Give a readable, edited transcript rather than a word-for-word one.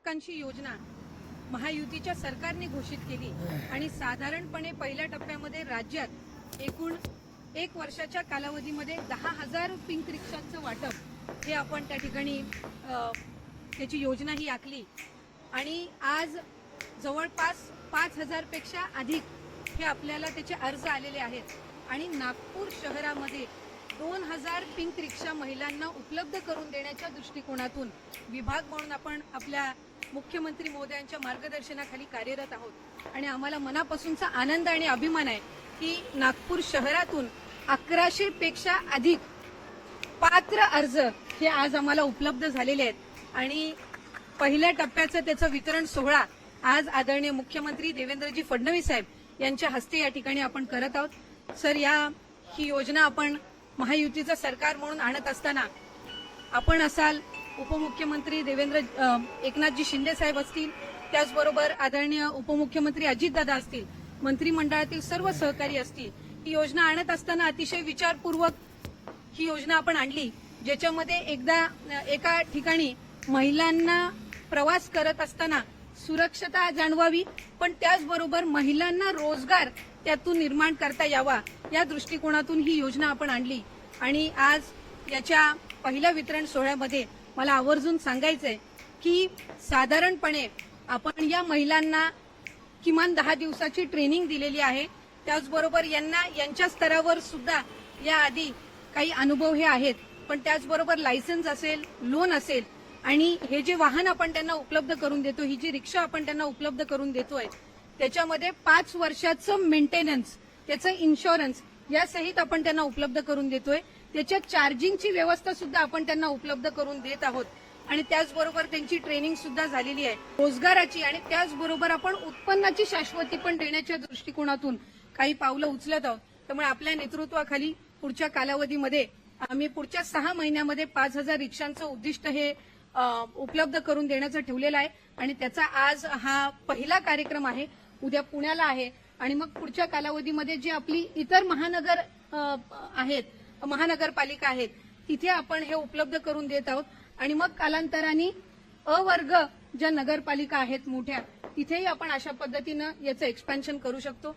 महत्वाकांक्षी योजना महायुतीच्या सरकारने घोषित केली आणि साधारणपणे पहिल्या टप्प्यामध्ये राज्यात एकूण 1 वर्षाच्या कालावधीमध्ये 10,000 पिंक रिक्षांचं वाटप हे आपण त्या ठिकाणी त्याची योजना ही आखली आणि आज जवळपास 5,000 पेक्षा अधिक हे आपल्याला त्याचे अर्ज आलेले आहेत आणि नागपूर शहरामध्ये 2,000 पिंक रिक्षा महिलांना उपलब्ध करून देण्याच्या दृष्टिकोनातून विभाग म्हणून आपण आपल्या मुख्यमंत्री महोदयांच्या मार्गदर्शनाखाली कार्यरत आहोत आणि आम्हाला मनापासूनचा आनंद आणि अभिमान आहे की नागपूर शहरातून 1100 पेक्षा अधिक पात्र अर्ज हे आज आम्हाला उपलब्ध झालेले आहेत आणि पहिल्या टप्प्याचं त्याचं वितरण सोहळा आज आदरणीय मुख्यमंत्री देवेंद्रजी फडणवीस साहेब यांच्या हस्ते या ठिकाणी आपण करत आहोत। सर, ही योजना आपण महायुतीचं सरकार म्हणून आणत असताना आपण असाल, उपमुख्यमंत्री एकनाथजी शिंदे साहेब असतील, त्याचबरोबर आदरणीय उपमुख्यमंत्री अजितदादा असतील, मंत्रिमंडळातील सर्व सहकारी असतील, ही योजना आणत असताना अतिशय विचारपूर्वक ही योजना आपण आणली, ज्याच्यामध्ये एका ठिकाणी महिलांना प्रवास करत असताना सुरक्षता जाणवावी, पण त्याचबरोबर महिलांना रोजगार त्यातून निर्माण करता यावा या दृष्टिकोनातून ही योजना आपण आणली आणि आज याच्या पहिल्या वितरण सोहळ्यामध्ये मला आवर्जून सांगायचंय की साधारणपणे आपण या महिलांना किमान 10 दिवसाची ट्रेनिंग दिलेली आहे। त्याचबरोबर यांच्या स्तरावर सुद्धा याआधी काही अनुभव हे आहेत, पण त्याचबरोबर लायसन्स असेल, लोन असेल आणि हे जे वाहन आपण त्यांना उपलब्ध करून देतो, ही जी रिक्षा आपण त्यांना उपलब्ध करून देतोय, त्याच्यामध्ये 5 वर्षाचं मेंटेनन्स, त्याचं इन्शुरन्स यासहित आपण त्यांना उपलब्ध करून देतोय। त्याच्या चार्जिंगची व्यवस्था सुद्धा आपण त्यांना उपलब्ध करून देत आहोत आणि त्याचबरोबर त्यांची ट्रेनिंग सुद्धा झालेली आहे रोजगाराची आणि त्याचबरोबर आपण उत्पन्नाची शाश्वती पण देण्याच्या दृष्टिकोनातून काही पावलं उचलत आहोत। त्यामुळे आपल्या नेतृत्वाखाली पुढच्या कालावधीमध्ये आम्ही पुढच्या 6 महिन्यामध्ये 5,000 रिक्षांचं उद्दिष्ट हे उपलब्ध करून देण्याचं ठेवलेलं आहे आणि त्याचा आज हा पहिला कार्यक्रम आहे। उद्या पुण्याला आहे आणि मग पुढच्या कालावधीमध्ये जी आपली इतर महानगरपालिका आहेत तिथे आपण हे उपलब्ध करून देत आहोत आणि मग कालांतराने अवर्ग ज्या नगरपालिका आहेत मोठ्या, तिथेही आपण अशा पद्धतीनं याचं एक्सपेन्शन करू शकतो।